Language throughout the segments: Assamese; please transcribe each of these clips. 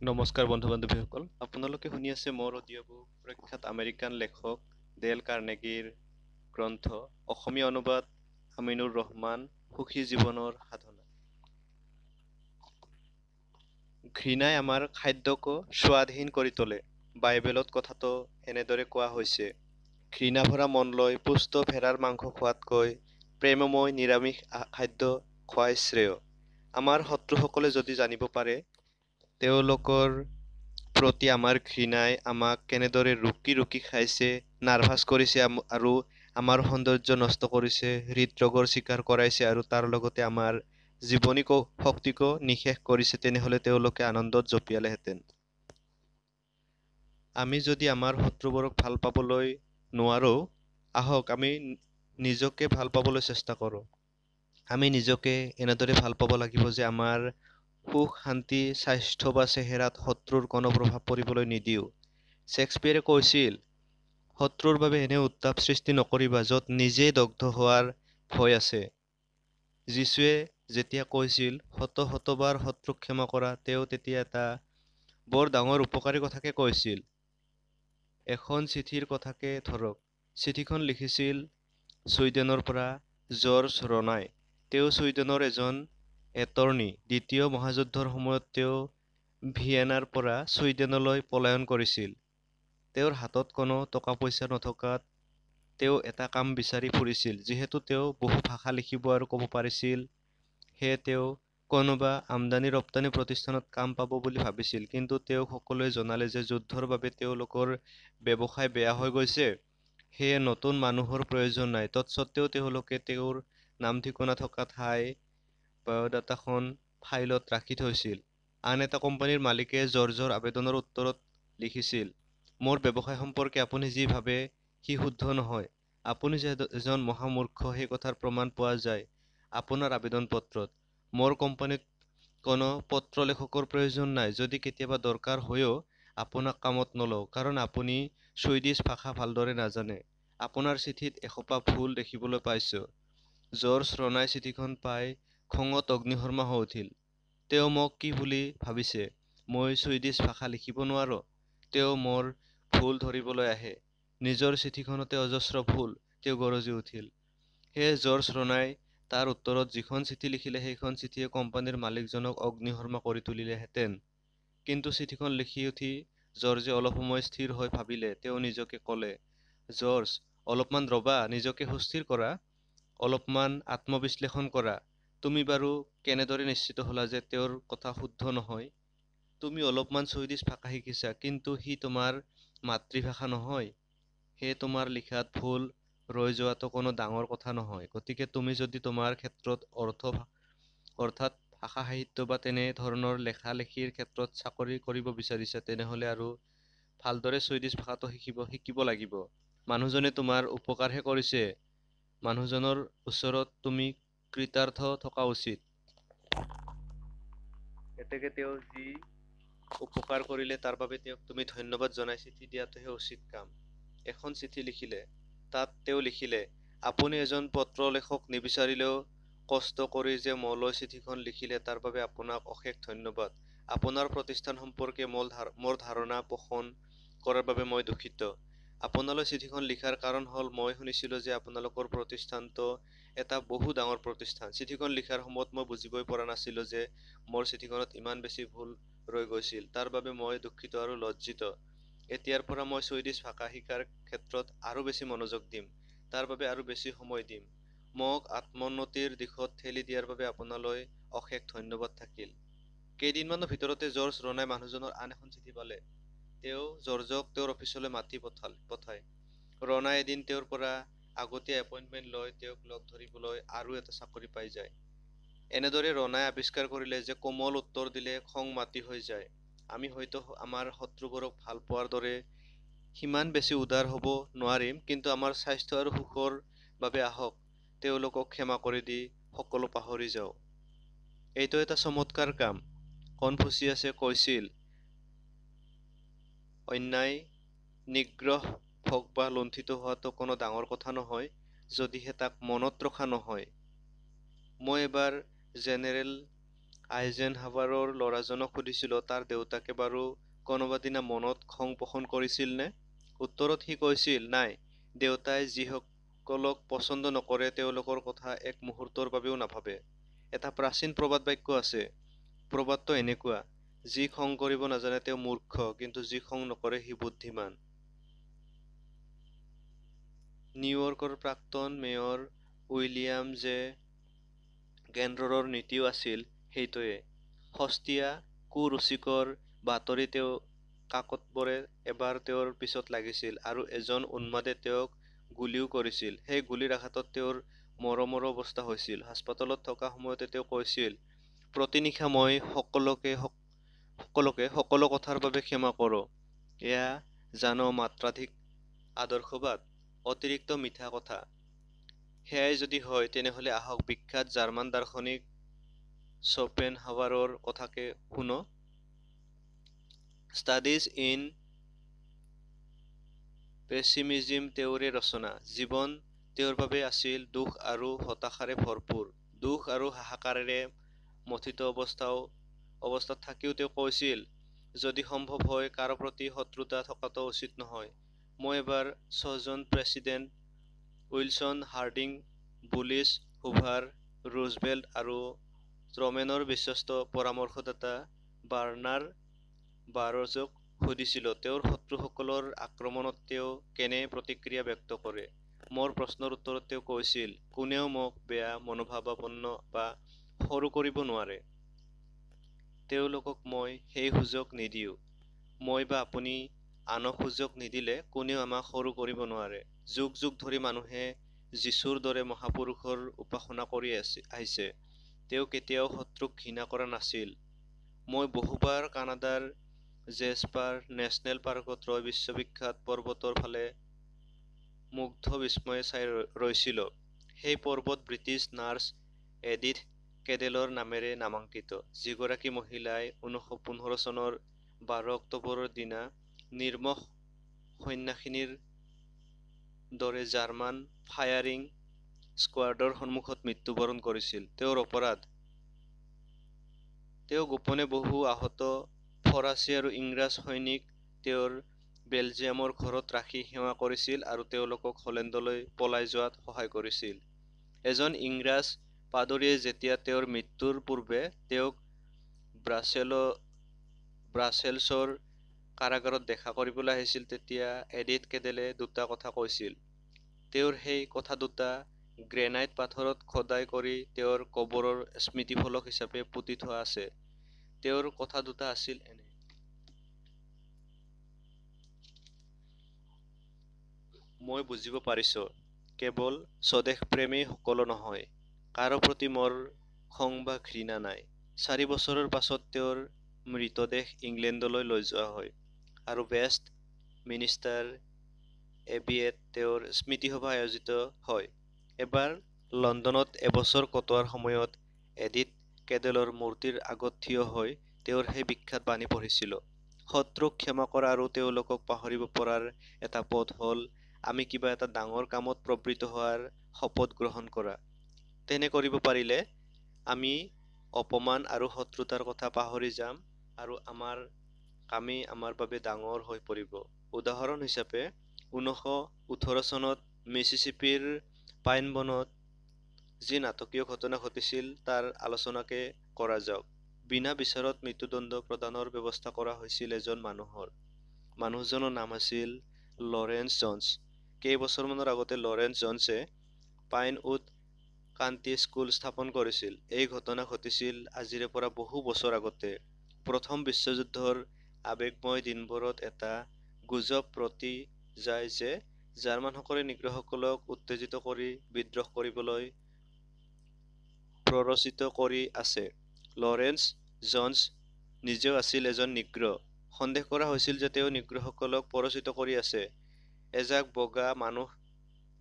নমস্কাৰ বন্ধু বান্ধৱীসকল, আপোনালোকে শুনি আছে মোৰ অডিঅ' বুক প্ৰখ্যাত আমেৰিকান লেখক ডেল কাৰ্নেগীৰ গ্ৰন্থ অসমীয়া অনুবাদ আমিনুৰ ৰহমান সুখী জীৱনৰ সাধনা। ঘৃণাই আমাৰ খাদ্যকো স্বাদহীন কৰি তোলে। বাইবেলত কথাটো এনেদৰে কোৱা হৈছে, ঘৃণা ভৰা মন লৈ পুষ্ট ভেড়াৰ মাংস খোৱাতকৈ প্ৰেমময় নিৰামিষ খাদ্য খোৱাই শ্ৰেয়। আমাৰ শত্ৰুসকলে যদি জানিব পাৰে তেওঁলোকৰ প্ৰতি আমাৰ ঘৃণাই আমাক কেনেদৰে ৰুকি ৰুকি খাইছে, নাৰ্ভাছ কৰিছে আৰু আমাৰ সৌন্দৰ্য নষ্ট কৰিছে, হৃদৰোগৰ চিকাৰ কৰাইছে আৰু তাৰ লগতে আমাৰ জীৱনী শক্তিকো নিঃশেষ কৰিছে, তেনেহ'লে তেওঁলোকে আনন্দত জঁপিয়ালেহেঁতেন। আমি যদি আমাৰ শত্ৰুবোৰক ভাল পাবলৈ নোৱাৰোঁ, আহক আমি নিজকে ভাল পাবলৈ চেষ্টা কৰোঁ। আমি নিজকে এনেদৰে ভাল পাব লাগিব যে আমাৰ সুখ শান্তি স্বাস্থ্য বা চেহেৰাত শত্ৰুৰ কোনো প্ৰভাৱ পৰিবলৈ নিদিওঁ। শ্বেক্সপিয়েৰে কৈছিল, শত্ৰুৰ বাবে এনে উত্তাপ সৃষ্টি নকৰিবা য'ত নিজেই দগ্ধ হোৱাৰ ভয় আছে। যীশুৱে যেতিয়া কৈছিল শত শতবাৰ শত্ৰুক ক্ষমা কৰা, তেওঁ তেতিয়া এটা বৰ ডাঙৰ উপকাৰী কথাকে কৈছিল। এখন চিঠিৰ কথাকে ধৰক। চিঠিখন লিখিছিল ছুইডেনৰ পৰা জৰ্জ ৰনাই। তেওঁ ছুইডেনৰ এজন এটৰ্নী। দ্বিতীয় মহাযুদ্ধৰ সময়ত তেওঁ ভিয়েনাৰ পৰা ছুইডেনলৈ পলায়ন কৰিছিল। তেওঁৰ হাতত কোনো টকা পইচা নথকাত তেওঁ এটা কাম বিচাৰি ফুৰিছিল। যিহেতু তেওঁ বহু ভাষা লিখিব আৰু ক'ব পাৰিছিল, সেয়ে তেওঁ কোনোবা আমদানি ৰপ্তানি প্ৰতিষ্ঠানত কাম পাব বুলি ভাবিছিল। কিন্তু তেওঁক সকলোৱে জনালে যে যুদ্ধৰ বাবে তেওঁলোকৰ ব্যৱসায় বেয়া হৈ গৈছে, সেয়ে নতুন মানুহৰ প্ৰয়োজন নাই। তৎসত্ত্বেও তেওঁলোকে তেওঁৰ নাম ঠিকনা থকা ঠাই বায়'ডাটাখন ফাইলত ৰাখি থৈছিল। আন এটা কোম্পানীৰ মালিকে জৰ্জৰ আবেদনৰ উত্তৰত লিখিছিল, মোৰ ব্যৱসায় সম্পৰ্কে আপুনি যি ভাবে সি শুদ্ধ নহয়। আপুনি যে এজন মহামূৰ্খ সেই কথাৰ প্ৰমাণ পোৱা যায় আপোনাৰ আবেদন পত্ৰত। মোৰ কোম্পানীত কোনো পত্ৰ লেখকৰ প্ৰয়োজন নাই। যদি কেতিয়াবা দৰকাৰ হয়ও আপোনাক কামত নলওঁ, কাৰণ আপুনি ছুইডিছ ভাষা ভালদৰে নাজানে। আপোনাৰ চিঠিত এসোপা ভুল দেখিবলৈ পাইছোঁ। জৰ্জ ৰনাই চিঠিখন পাই খঙত অগ্নিশৰ্মা হৈ উঠিল। তেওঁ মোক কি বুলি ভাবিছে? মই ছুইডিছ ভাষা লিখিব নোৱাৰোঁ? তেওঁ মোৰ ভুল ধৰিবলৈ আহে। নিজৰ চিঠিখনতে অজস্ৰ ভুল, তেওঁ গৰজি উঠিল। সেয়ে জৰ্জ ৰনাই তাৰ উত্তৰত যিখন চিঠি লিখিলে সেইখন চিঠিয়ে কোম্পানীৰ মালিকজনক অগ্নিশৰ্মা কৰি তুলিলেহেঁতেন। কিন্তু চিঠিখন লিখি উঠি জৰ্জে অলপ সময় স্থিৰ হৈ ভাবিলে। তেওঁ নিজকে ক'লে, জৰ্জ, অলপমান ৰ'বা, নিজকে সুস্থিৰ কৰা, অলপমান আত্মবিশ্লেষণ কৰা। তুমি বাৰু কেনেদৰে নিশ্চিত হ'লা যে তেওঁৰ কথা শুদ্ধ নহয়? তুমি অলপমান ছুইডিছ ভাষা শিকিছা, কিন্তু সি তোমাৰ মাতৃভাষা নহয়। সেয়ে তোমাৰ লিখাত ভুল ৰৈ যোৱাটো কোনো ডাঙৰ কথা নহয়। গতিকে তুমি যদি তোমাৰ ক্ষেত্ৰত অৰ্থাৎ ভাষা সাহিত্য বা তেনে ধৰণৰ লেখা-লেখিৰ ক্ষেত্ৰত চাকৰি কৰিব বিচাৰিছা, তেনেহ'লে আৰু ভালদৰে ছুইডিছ ভাষাটো শিকিব লাগিব। মানুহজনে তোমাৰ উপকাৰহে কৰিছে। মানুহজনৰ ওচৰত তুমি কৃতাৰ্থ থকা উচিত। এতেকে তেওঁ যি উপকাৰ কৰিলে তাৰ বাবে তেওঁক তুমি ধন্যবাদ জনাই চিঠি দিয়াটোহে উচিত কাম। এখন চিঠি লিখিলে তাত তেওঁ লিখিলে, আপুনি এজন পত্ৰ লেখক নিবিচাৰিলেও কষ্ট কৰি যে মোলৈ চিঠিখন লিখিলে তাৰ বাবে আপোনাক অশেষ ধন্যবাদ। আপোনাৰ প্ৰতিষ্ঠান সম্পৰ্কে মোৰ ধাৰণা পোষণ কৰাৰ বাবে মই দুঃখিত। আপোনালৈ চিঠিখন লিখাৰ কাৰণ হ'ল মই শুনিছিলোঁ যে আপোনালোকৰ প্ৰতিষ্ঠানটো এটা বহু ডাঙৰ প্ৰতিষ্ঠান। চিঠিখন লিখাৰ সময়ত মই বুজিবই পৰা নাছিলোঁ যে মোৰ চিঠিখনত ইমান বেছি ভুল ৰৈ গৈছিল। তাৰ বাবে মই দুঃখিত আৰু লজ্জিত। এতিয়াৰ পৰা মই ছুইডিছ ভাষা শিকাৰ ক্ষেত্ৰত আৰু বেছি মনোযোগ দিম। তাৰ বাবে আৰু বেছি সময় দিম। মোক আত্মোন্নতিৰ দিশত ঠেলি দিয়াৰ বাবে আপোনালৈ অশেষ ধন্যবাদ থাকিল। কেইদিনমানৰ ভিতৰতে জৰ্জ ৰনাই মানুহজনৰ আন এখন চিঠি পালে। তেওঁ জৰ্জক তেওঁৰ অফিচলৈ মাতি পঠায়। ৰনাই এদিন তেওঁৰ পৰা আগতীয়া এপইণ্টমেণ্ট লৈ তেওঁক লগ ধৰিবলৈ আৰু এটা চাকৰি পাই যায়। এনেদৰে ৰনাই আৱিষ্কাৰ কৰিলে যে কোমল উত্তৰ দিলে খং মাটি হৈ যায়। আমি হয়তো আমাৰ শত্ৰুবোৰক ভাল পোৱাৰ দৰে সিমান বেছি উদাৰ হ'ব নোৱাৰিম, কিন্তু আমাৰ স্বাস্থ্য আৰু সুখৰ বাবে আহক তেওঁলোকক ক্ষমা কৰি দি সকলো পাহৰি যাওঁ। এইটো এটা চমৎকাৰ কাম। কনফুচিয়াছে কৈছিল, অন্যায়, নিগ্ৰহ, ভোগ বা লুণ্ঠিত হোৱাটো কোনো ডাঙৰ কথা নহয়, যদিহে তাক মনত ৰখা নহয়। মই এবাৰ জেনেৰেল আইজেনহাৱাৰৰ ল'ৰাজনক সুধিছিল, তাৰ দেউতাকে বাৰু কোনোবাদিনা মনত খং পোষণ কৰিছিল নে? উত্তৰত সি কৈছিল, নাই, দেউতাই যিসকলক পচন্দ নকৰে তেওঁলোকৰ কথা এক মুহূৰ্তৰ বাবেও নাভাবে। এটা প্ৰাচীন প্ৰবাদ বাক্য আছে। প্ৰবাদটো এনেকুৱা, যি খং কৰিব নাজানে তেওঁ মূৰ্খ, কিন্তু যি খং নকৰে সি বুদ্ধিমান। নিউয়ৰ্কৰ প্ৰাক্তন মেয়ৰ উইলিয়াম জে গেনৰৰ নীতিও আছিল সেইটোৱে। সস্তীয়া, কুৰুচিকৰ বাতৰি তেওঁ কাকতবোৰে এবাৰ তেওঁৰ পিছত লাগিছিল আৰু এজন উন্মাদে তেওঁক গুলীও কৰিছিল। সেই গুলীৰ আঘাতত তেওঁৰ মৰমৰ অৱস্থা হৈছিল। হাস্পতালত থকা সময়তে তেওঁ কৈছিল, প্ৰতি নিশা মই সকলোকে সকলো কথাৰ বাবে ক্ষমা কৰোঁ। এয়া জানো মাত্ৰাধিক আদৰ্শবাদ, অতিৰিক্ত মিঠা কথা। সেয়াই যদি হয়, তেনেহলে আহক বিখ্যাত জাৰ্মান দাৰ্শনিক শ্বপেনহাৱাৰৰ কথাকে শুনো। ষ্টাডিজ ইন পেছিমিজম তেওঁৰে ৰচনা। জীৱন তেওঁৰ বাবে আছিল দুখ আৰু হতাশাৰে ভৰপূৰ। দুখ আৰু হাহাকাৰেৰে মথিত অৱস্থাত থাকিও তেওঁ কৈছিল, যদি সম্ভৱ হয় কাৰো প্ৰতি শত্ৰুতা থকাটো উচিত নহয়। মই এবাৰ 6জন প্ৰেছিডেণ্ট উইলছন, হাৰ্ডিং, বুলিছ, হুভাৰ, ৰুজভেল্ট আৰু ট্ৰুমেনৰ বিশ্বস্ত পৰামৰ্শদাতা বাৰ্নাৰ বাৰজক সুধিছিলো, তেওঁৰ শত্ৰুসকলৰ আক্ৰমণত তেওঁ কেনে প্ৰতিক্ৰিয়া ব্যক্ত কৰে। মোৰ প্ৰশ্নৰ উত্তৰত তেওঁ কৈছিল, কোনেও মোক বেয়া মনোভাৱাপন্ন বা সৰু কৰিব নোৱাৰে। তেওঁলোকক মই সেই সুযোগ নিদিওঁ। মই বা আপুনি আনক সুযোগ নিদিলে কোনেও আমাক সৰু কৰিব নোৱাৰে। যুগ যুগ ধৰি মানুহে যীচুৰ দৰে মহাপুৰুষৰ উপাসনা কৰি আহিছে। তেওঁ কেতিয়াও শত্ৰুক ঘৃণা কৰা নাছিল। মই বহুবাৰ কানাডাৰ জেছপাৰ নেশ্যনেল পাৰ্কত ৰৈ বিশ্ববিখ্যাত পৰ্বতৰ ফালে মুগ্ধ বিস্ময়ে চাই ৰৈছিলো। সেই পৰ্বত ব্ৰিটিছ নাৰ্ছ এডিথ কেডেলৰ নামেৰে নামাঙ্কিত, যিগৰাকী মহিলাই 1915 চনৰ 12 অক্টোবৰৰ দিনা নিৰ্মম সৈন্যবাহিনীৰ দৰে জাৰ্মান ফায়াৰিং স্কোৱাডৰ সন্মুখত মৃত্যুবৰণ কৰিছিল। তেওঁৰ অপৰাধ? তেওঁ গোপনে বহু আহত ফৰাচী আৰু ইংৰাজ সৈনিক তেওঁৰ বেলজিয়ামৰ ঘৰত ৰাখি সেৱা কৰিছিল আৰু তেওঁলোকক হলেণ্ডলৈ পলাই যোৱাত সহায় কৰিছিল। এজন ইংৰাজ পাদ্ৰীয়ে যেতিয়া তেওঁৰ মৃত্যুৰ পূৰ্বে তেওঁক ব্ৰাছেলছৰ কাৰাগাৰত দেখা কৰিবলৈ আহিছিল, তেতিয়া এডিথ কেডেলে দুটা কথা কৈছিল। তেওঁৰ সেই কথা দুটা গ্ৰেনাইট পাথৰত খোদাই কৰি তেওঁৰ কবৰৰ স্মৃতিফলক হিচাপে পুতি থোৱা আছে। তেওঁৰ কথা দুটা আছিল এনে। মই বুজিব পাৰিছো, কেৱল স্বদেশপ্ৰেমেই সকলো নহয়। কাৰো প্ৰতি মোৰ খং বা ঘৃণা নাই। 4 বছৰৰ পাছত তেওঁৰ মৃতদেহ ইংলেণ্ডলৈ লৈ যোৱা হয় আৰু ৱেষ্ট মিনিষ্টাৰ এবিয়েত তেওঁৰ স্মৃতিসভা আয়োজিত হয়। এবাৰ লণ্ডনত এবছৰ কটোৱাৰ সময়ত এডিথ কেডেলৰ মূৰ্তিৰ আগত থিয় হৈ তেওঁৰ সেই বিখ্যাত বাণী পঢ়িছিলো। শত্ৰুক ক্ষমা কৰা আৰু তেওঁলোকক পাহৰিব পৰাৰ এটা পথ হ'ল আমি কিবা এটা ডাঙৰ কামত প্ৰবৃত্ত হোৱাৰ শপত গ্ৰহণ কৰা। তেনে কৰিব পাৰিলে আমি অপমান আৰু শত্ৰুতাৰ কথা পাহৰি যাম আৰু আমাৰ কামেই আমাৰ বাবে ডাঙৰ হৈ পৰিব। উদাহৰণ হিচাপে 1918 চনত মিছিছিপিৰ পাইন বনত যি নাটকীয় ঘটনা ঘটিছিল তাৰ আলোচনাকে কৰা যাওক। বিনা বিচাৰত মৃত্যুদণ্ড প্ৰদানৰ ব্যৱস্থা কৰা হৈছিল এজন মানুহজনৰ নাম আছিল লৰেন্স জনছ। কেইবছৰমানৰ আগতে লৰেন্স জনছে পাইনউড কাণ্ট্ৰি স্কুল স্থাপন কৰিছিল। এই ঘটনা ঘটিছিল আজিৰে পৰা বহু বছৰ আগতে। প্ৰথম বিশ্বযুদ্ধৰ আৱেগময় দিনবোৰত এটা গুজব ৰটি যায় যে জাৰ্মানসকলে নিগ্ৰোসকলক উত্তেজিত কৰি বিদ্ৰোহ কৰিবলৈ প্ৰৰোচিত কৰি আছে। লৰেন্স জনছ নিজেও আছিল এজন নিগ্ৰো। সন্দেহ কৰা হৈছিল যে তেওঁ নিগ্ৰোসকলক প্ৰৰোচিত কৰি আছে। এজাক বগা মানুহ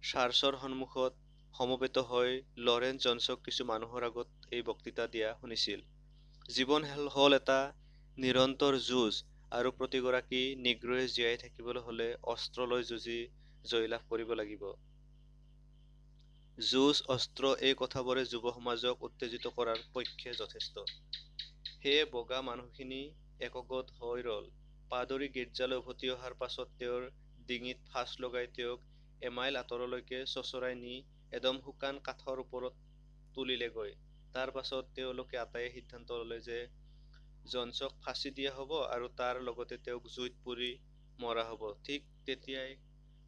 চাৰ্চৰ সন্মুখত সমবেত হৈ লৰেন্স জনছক কিছু মানুহৰ আগত এই বক্তৃতা দিয়া শুনিছিল। জীৱন হ'ল এটা নিৰন্তৰ যুঁজ আৰু প্ৰতিগৰাকী নিগ্ৰোৱে জীয়াই থাকিবলৈ হ'লে অস্ত্ৰ লৈ যুঁজি জয়লাভ কৰিব লাগিব। যুঁজ, অস্ত্ৰ এই কথাবোৰে যুৱ সমাজক উত্তেজিত কৰাৰ পক্ষে যথেষ্ট। সেয়ে বগা মানুহখিনি একগোট হৈ ৰ'ল। পাদৰী গীৰ্জালৈ উভতি অহাৰ পাছত তেওঁৰ ডিঙিত ফাঁচ লগাই তেওঁক এমাইল আঁতৰলৈকে চোঁচৰাই নি এদম শুকান কাঠৰ ওপৰত তুলিলেগৈ। তাৰ পাছত তেওঁলোকে আটাইয়ে সিদ্ধান্ত ল'লে যে জনছক ফাঁচি দিয়া হ'ব আৰু তাৰ লগতে তেওঁক জুইত পুৰি মৰা হ'ব। ঠিক তেতিয়াই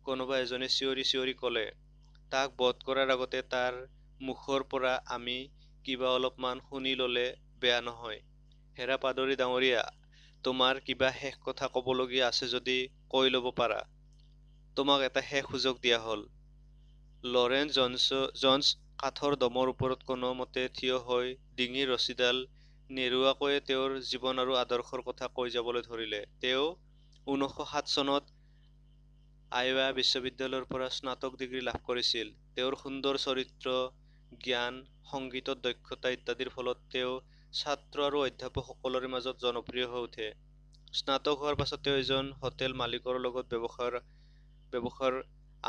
কোনোবা এজনে চিঞৰি চিঞৰি ক'লে, তাক বধ কৰাৰ আগতে তাৰ মুখৰ পৰা আমি কিবা অলপমান শুনি ল'লে বেয়া নহয়। হেৰা পাদৰী ডাঙৰীয়া, তোমাৰ কিবা শেষ কথা ক'বলগীয়া আছে যদি কৈ ল'ব পাৰা। তোমাক এটা শেষ সুযোগ দিয়া হ'ল। লৰেন্স জনছ কাঠৰ দমৰ ওপৰত কোনোমতে থিয় হৈ ডিঙিৰ ৰছীডাল নেৰুৱাকৈয়ে তেওঁৰ জীৱন আৰু আদৰ্শৰ কথা কৈ যাবলৈ ধৰিলে। তেওঁ 1907 চনত আইৱা বিশ্ববিদ্যালয়ৰ পৰা স্নাতক ডিগ্ৰী লাভ কৰিছিল। তেওঁৰ সুন্দৰ চৰিত্ৰ, জ্ঞান, সংগীতত দক্ষতা ইত্যাদিৰ ফলত তেওঁ ছাত্ৰ আৰু অধ্যাপক সকলোৰে মাজত জনপ্ৰিয় হৈ উঠে। স্নাতক হোৱাৰ পাছত তেওঁ এজন হোটেল মালিকৰ লগত ব্যৱসায়ৰ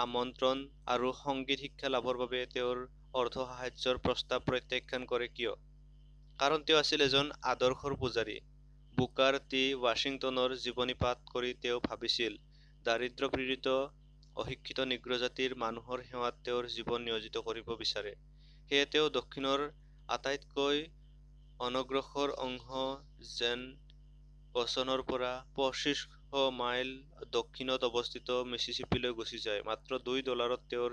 আমন্ত্ৰণ আৰু সংগীত শিক্ষা লাভৰ বাবে তেওঁৰ অৰ্থ সাহায্যৰ প্ৰস্তাৱ প্ৰত্যাখ্যান কৰে। কিয়? কাৰণ তেওঁ আছিল এজন আদৰ্শৰ পূজাৰী। বুকাৰ টি ৱাশ্বিংটনৰ জীৱনী পাঠ কৰি তেওঁ ভাবিছিল, দাৰিদ্ৰ্য পীড়িত অশিক্ষিত নিগ্ৰো জাতিৰ মানুহৰ সেৱাত তেওঁৰ জীৱন নিয়োজিত কৰিব বিচাৰে। সেয়ে তেওঁ দক্ষিণৰ আটাইতকৈ অনগ্ৰসৰ অংশ জেন গছনৰ পৰা 2500 মাইল দক্ষিণত অৱস্থিত মিছিছিপিলৈ গুচি যায়। মাত্ৰ $2 তেওঁৰ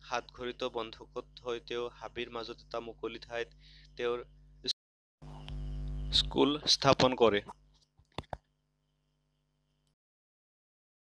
হাতঘড়ীটো বন্ধকত থৈ তেওঁ হাবিৰ মাজত এটা মুকলি ঠাইত তেওঁৰ স্কুল স্থাপন কৰে।